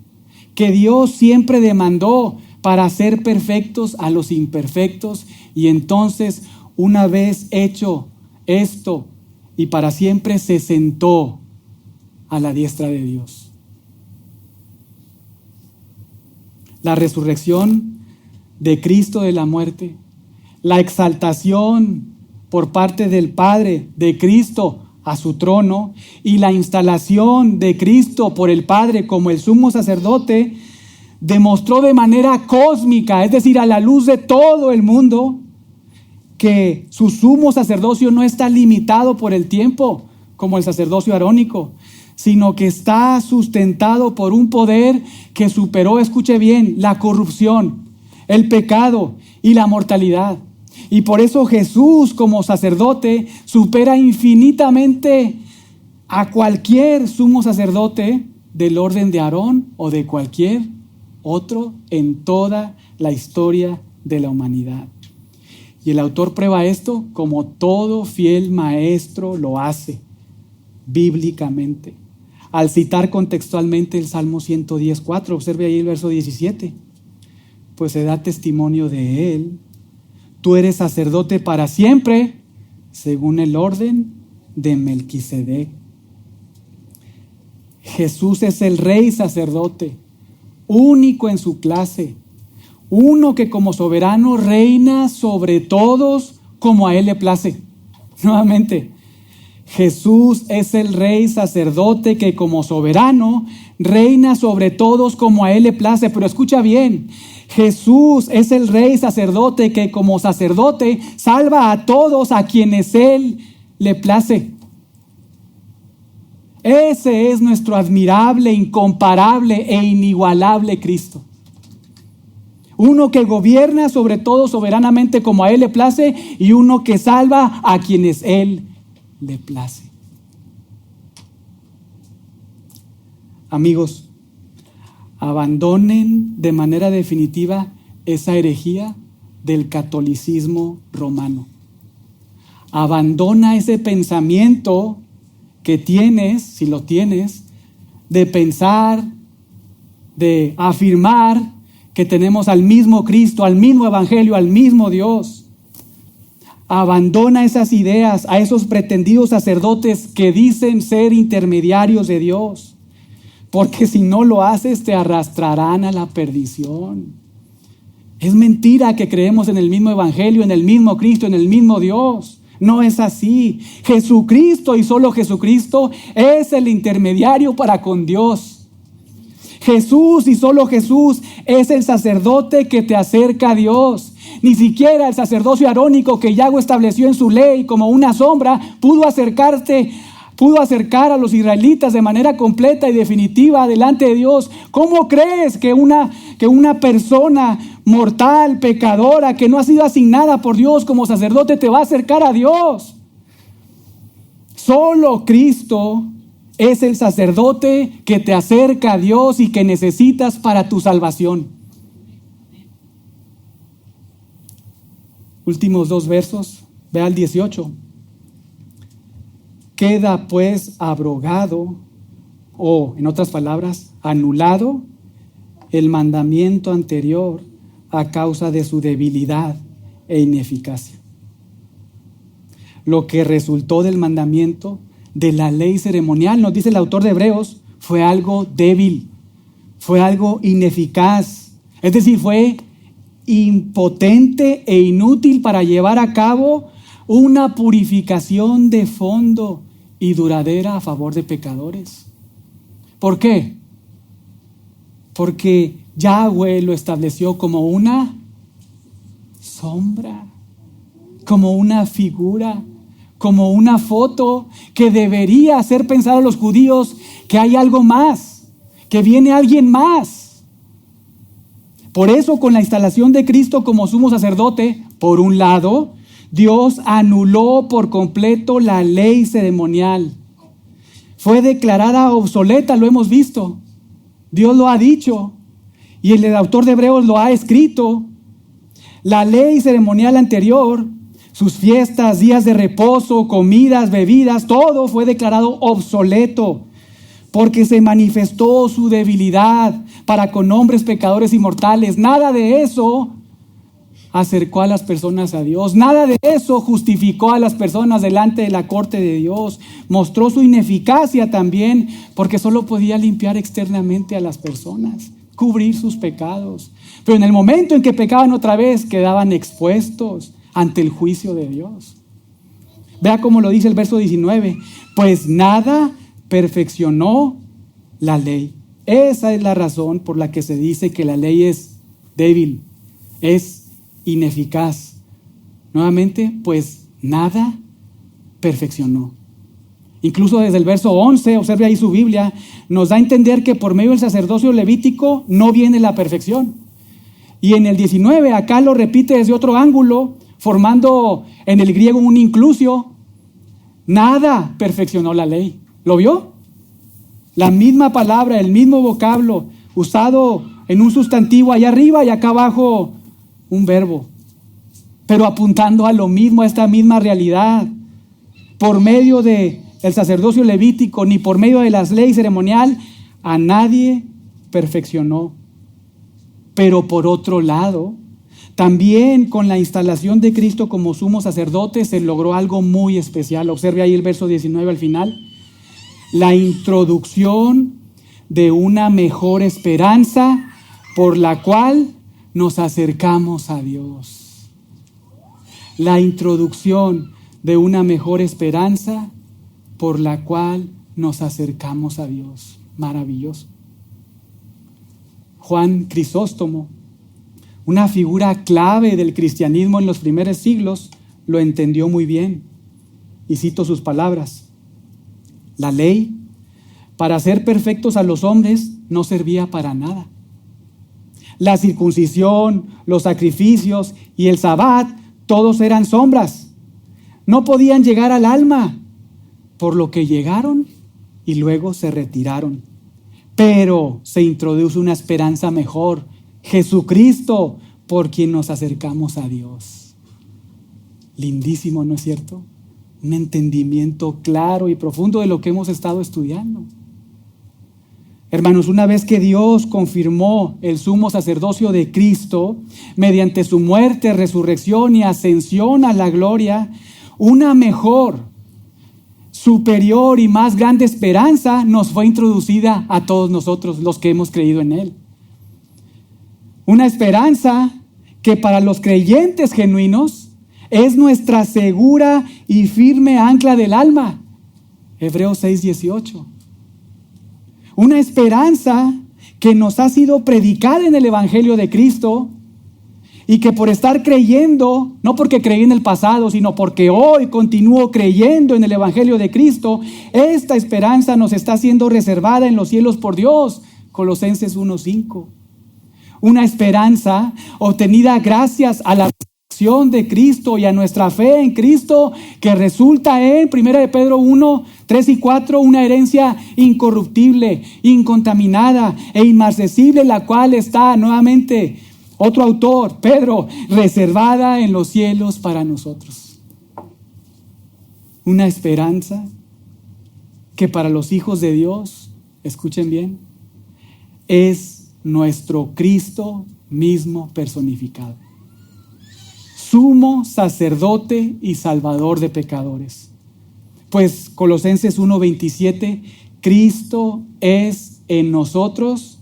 que Dios siempre demandó para hacer perfectos a los imperfectos. Y entonces, una vez hecho esto y para siempre, se sentó a la diestra de Dios. La resurrección de Cristo de la muerte, la exaltación por parte del Padre de Cristo a su trono y la instalación de Cristo por el Padre como el sumo sacerdote demostró de manera cósmica, es decir, a la luz de todo el mundo, que su sumo sacerdocio no está limitado por el tiempo como el sacerdocio arónico, sino que está sustentado por un poder que superó, escuche bien, la corrupción, el pecado y la mortalidad. Y por eso Jesús como sacerdote supera infinitamente a cualquier sumo sacerdote del orden de Aarón o de cualquier otro en toda la historia de la humanidad. Y el autor prueba esto como todo fiel maestro lo hace bíblicamente, al citar contextualmente el Salmo 110:4. Observe ahí el verso 17. Pues se da testimonio de él: tú eres sacerdote para siempre, según el orden de Melquisedec. Jesús es el rey sacerdote, único en su clase, uno que como soberano reina sobre todos como a él le place. Nuevamente, Jesús es el rey sacerdote que como soberano reina sobre todos como a él le place. Pero escucha bien, Jesús es el rey sacerdote que como sacerdote salva a todos a quienes él le place. Ese es nuestro admirable, incomparable e inigualable Cristo. Uno que gobierna sobre todo soberanamente como a él le place, y uno que salva a quienes él le place. Amigos, abandonen de manera definitiva esa herejía del catolicismo romano. Abandona ese pensamiento que tienes, si lo tienes, de pensar, de afirmar que tenemos al mismo Cristo, al mismo Evangelio, al mismo Dios. Abandona esas ideas a esos pretendidos sacerdotes que dicen ser intermediarios de Dios, porque si no lo haces te arrastrarán a la perdición. Es mentira que creemos en el mismo Evangelio, en el mismo Cristo, en el mismo Dios. No es así. Jesucristo y solo Jesucristo es el intermediario para con Dios. Jesús y solo Jesús es el sacerdote que te acerca a Dios. Ni siquiera el sacerdocio arónico que Yahweh estableció en su ley como una sombra pudo acercar a los israelitas de manera completa y definitiva delante de Dios. ¿Cómo crees que una persona mortal, pecadora, que no ha sido asignada por Dios como sacerdote te va a acercar a Dios? Solo Cristo es el sacerdote que te acerca a Dios y que necesitas para tu salvación. Últimos dos versos, ve al 18. Queda pues abrogado, o en otras palabras, anulado el mandamiento anterior a causa de su debilidad e ineficacia. Lo que resultó del mandamiento de la ley ceremonial, nos dice el autor de Hebreos, fue algo débil, fue algo ineficaz, es decir, fue impotente e inútil para llevar a cabo una purificación de fondo y duradera a favor de pecadores. ¿Por qué? Porque Yahweh lo estableció como una sombra, como una figura, como una foto que debería hacer pensar a los judíos que hay algo más, que viene alguien más. Por eso, con la instalación de Cristo como sumo sacerdote, por un lado, Dios anuló por completo la ley ceremonial. Fue declarada obsoleta, lo hemos visto. Dios lo ha dicho y el autor de Hebreos lo ha escrito. La ley ceremonial anterior, sus fiestas, días de reposo, comidas, bebidas, todo fue declarado obsoleto porque se manifestó su debilidad para con hombres pecadores y mortales. Nada de eso acercó a las personas a Dios. Nada de eso justificó a las personas delante de la corte de Dios. Mostró su ineficacia también porque solo podía limpiar externamente a las personas, cubrir sus pecados. Pero en el momento en que pecaban otra vez, quedaban expuestos ante el juicio de Dios. Vea cómo lo dice el verso 19. Pues nada perfeccionó la ley. Esa es la razón por la que se dice que la ley es débil, es ineficaz. Nuevamente, pues nada perfeccionó. Incluso desde el verso 11, observe ahí su Biblia, nos da a entender que por medio del sacerdocio levítico no viene la perfección. Y en el 19, acá lo repite desde otro ángulo, formando en el griego un inclusio. Nada perfeccionó la ley. ¿Lo vio? La misma palabra, el mismo vocablo, usado en un sustantivo allá arriba y acá abajo un verbo, pero apuntando a lo mismo, a esta misma realidad. Por medio del sacerdocio levítico, ni por medio de las leyes ceremonial, a nadie perfeccionó. Pero por otro lado, también con la instalación de Cristo como sumo sacerdote se logró algo muy especial. Observe ahí el verso 19 al final. La introducción de una mejor esperanza por la cual nos acercamos a Dios. La introducción de una mejor esperanza por la cual nos acercamos a Dios. Maravilloso. Juan Crisóstomo, una figura clave del cristianismo en los primeros siglos, lo entendió muy bien. Y cito sus palabras. La ley, para hacer perfectos a los hombres, no servía para nada. La circuncisión, los sacrificios y el sabbat, todos eran sombras. No podían llegar al alma, por lo que llegaron y luego se retiraron. Pero se introduce una esperanza mejor, Jesucristo, por quien nos acercamos a Dios. Lindísimo, ¿no es cierto? Un entendimiento claro y profundo de lo que hemos estado estudiando. Hermanos, una vez que Dios confirmó el sumo sacerdocio de Cristo, mediante su muerte, resurrección y ascensión a la gloria, una mejor, superior y más grande esperanza nos fue introducida a todos nosotros, los que hemos creído en Él. Una esperanza que para los creyentes genuinos es nuestra segura y firme ancla del alma. Hebreos 6:18. Una esperanza que nos ha sido predicada en el Evangelio de Cristo y que por estar creyendo, no porque creí en el pasado, sino porque hoy continúo creyendo en el Evangelio de Cristo, esta esperanza nos está siendo reservada en los cielos por Dios. Colosenses 1:5. Una esperanza obtenida gracias a la acción de Cristo y a nuestra fe en Cristo, que resulta en 1 de Pedro 1, 3 y 4, una herencia incorruptible, incontaminada e inmarcesible, la cual está, nuevamente, otro autor, Pedro, reservada en los cielos para nosotros. Una esperanza que para los hijos de Dios, escuchen bien, es nuestro Cristo mismo personificado. Sumo sacerdote y salvador de pecadores. Pues Colosenses 1:27, Cristo es en nosotros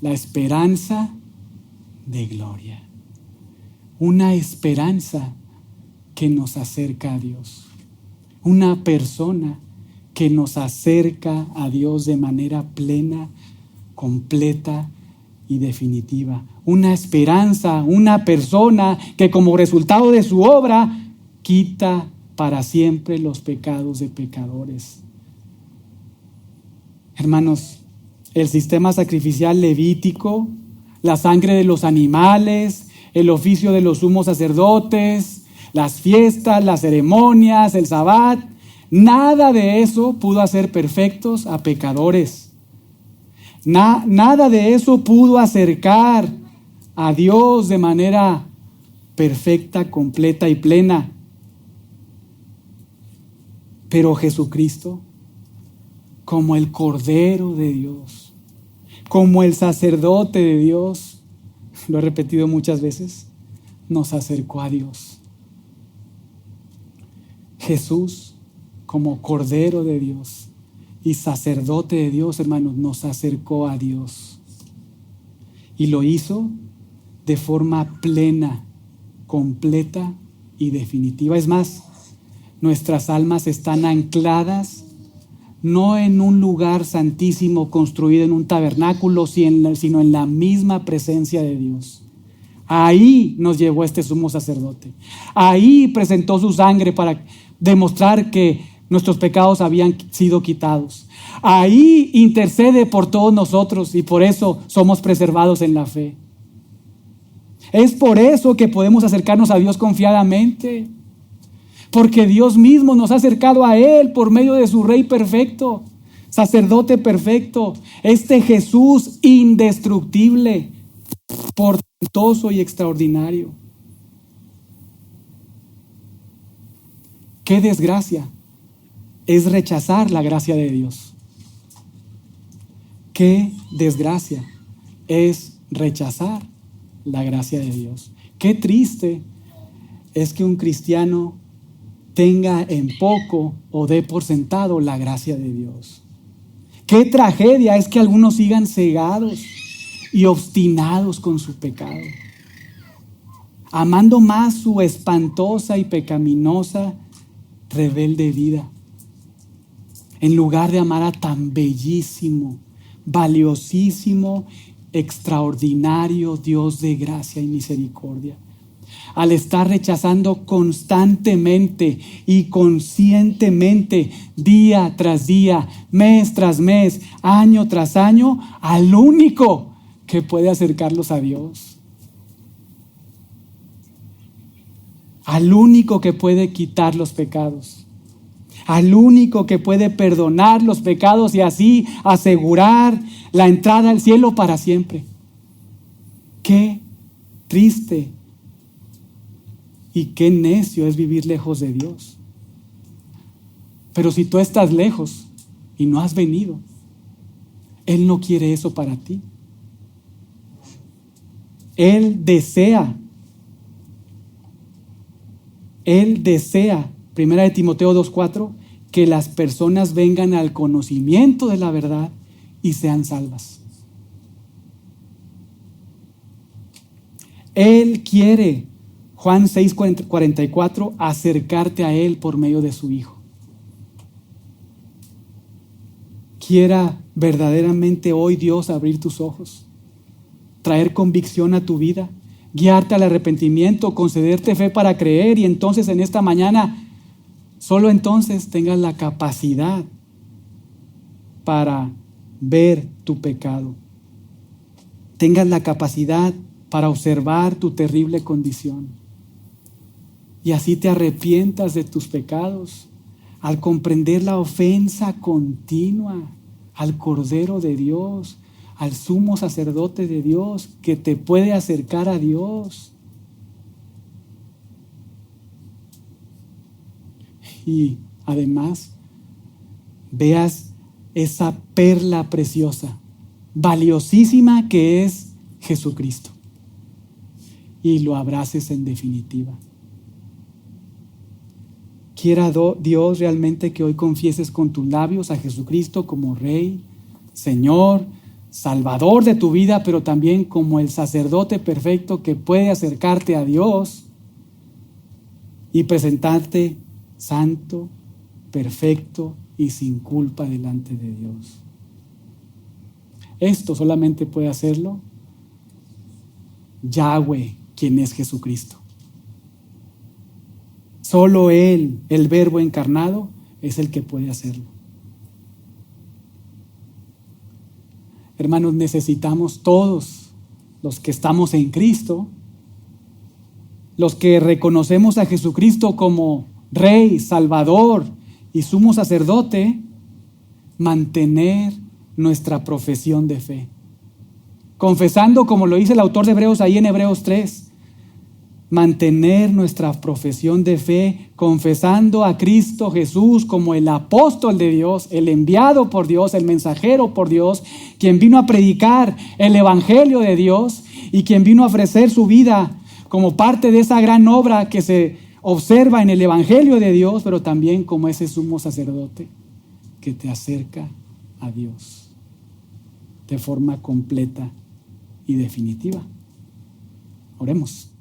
la esperanza de gloria. Una esperanza que nos acerca a Dios. Una persona que nos acerca a Dios de manera plena, completa y definitiva. Una esperanza, una persona que como resultado de su obra quita para siempre los pecados de pecadores. Hermanos, el sistema sacrificial levítico, la sangre de los animales, el oficio de los sumos sacerdotes, las fiestas, las ceremonias, el sabbat, nada de eso pudo hacer perfectos a pecadores. Nada de eso pudo acercar a Dios de manera perfecta, completa y plena. Pero Jesucristo, como el Cordero de Dios, como el sacerdote de Dios, lo he repetido muchas veces, nos acercó a Dios. Jesús, como Cordero de Dios y sacerdote de Dios, hermanos, nos acercó a Dios. Y lo hizo de forma plena, completa y definitiva. Es más, nuestras almas están ancladas no en un lugar santísimo construido en un tabernáculo, sino en la misma presencia de Dios. Ahí nos llevó este sumo sacerdote. Ahí presentó su sangre para demostrar que nuestros pecados habían sido quitados. Ahí intercede por todos nosotros y por eso somos preservados en la fe. Es por eso que podemos acercarnos a Dios confiadamente. Porque Dios mismo nos ha acercado a Él por medio de su Rey perfecto, sacerdote perfecto, este Jesús indestructible, portentoso y extraordinario. Qué desgracia es rechazar la gracia de Dios. Qué desgracia es rechazar la gracia de Dios. Qué triste es que un cristiano tenga en poco o dé por sentado la gracia de Dios. Qué tragedia es que algunos sigan cegados y obstinados con su pecado, amando más su espantosa y pecaminosa rebelde vida, en lugar de amar a tan bellísimo, valiosísimo, extraordinario Dios de gracia y misericordia. Al estar rechazando constantemente y conscientemente, día tras día, mes tras mes, año tras año, al único que puede acercarlos a Dios. Al único que puede quitar los pecados. Al único que puede perdonar los pecados y así asegurar la entrada al cielo para siempre. Qué triste y qué necio es vivir lejos de Dios. Pero si tú estás lejos y no has venido, Él no quiere eso para ti. Él desea, 1 Timoteo 2:4, que las personas vengan al conocimiento de la verdad y sean salvas. Él quiere, Juan 6:44, acercarte a Él por medio de su Hijo. Quiera verdaderamente hoy Dios abrir tus ojos, traer convicción a tu vida, guiarte al arrepentimiento, concederte fe para creer y entonces en esta mañana, solo entonces tengas la capacidad para ver tu pecado. Tengas la capacidad para observar tu terrible condición. Y así te arrepientas de tus pecados al comprender la ofensa continua al Cordero de Dios, al sumo sacerdote de Dios que te puede acercar a Dios. Y además veas esa perla preciosa, valiosísima que es Jesucristo, y lo abraces en definitiva. Quiera Dios realmente que hoy confieses con tus labios a Jesucristo como Rey, Señor, Salvador de tu vida, pero también como el sacerdote perfecto que puede acercarte a Dios y presentarte santo, perfecto y sin culpa delante de Dios. Esto solamente puede hacerlo Yahweh, quien es Jesucristo. Solo Él, el Verbo encarnado, es el que puede hacerlo. Hermanos, necesitamos todos los que estamos en Cristo, los que reconocemos a Jesucristo como Rey, Salvador y Sumo Sacerdote, mantener nuestra profesión de fe. Confesando, como lo dice el autor de Hebreos ahí en Hebreos 3, mantener nuestra profesión de fe, confesando a Cristo Jesús como el apóstol de Dios, el enviado por Dios, el mensajero por Dios, quien vino a predicar el evangelio de Dios y quien vino a ofrecer su vida como parte de esa gran obra que se observa en el evangelio de Dios, pero también como ese sumo sacerdote que te acerca a Dios de forma completa y definitiva. Oremos.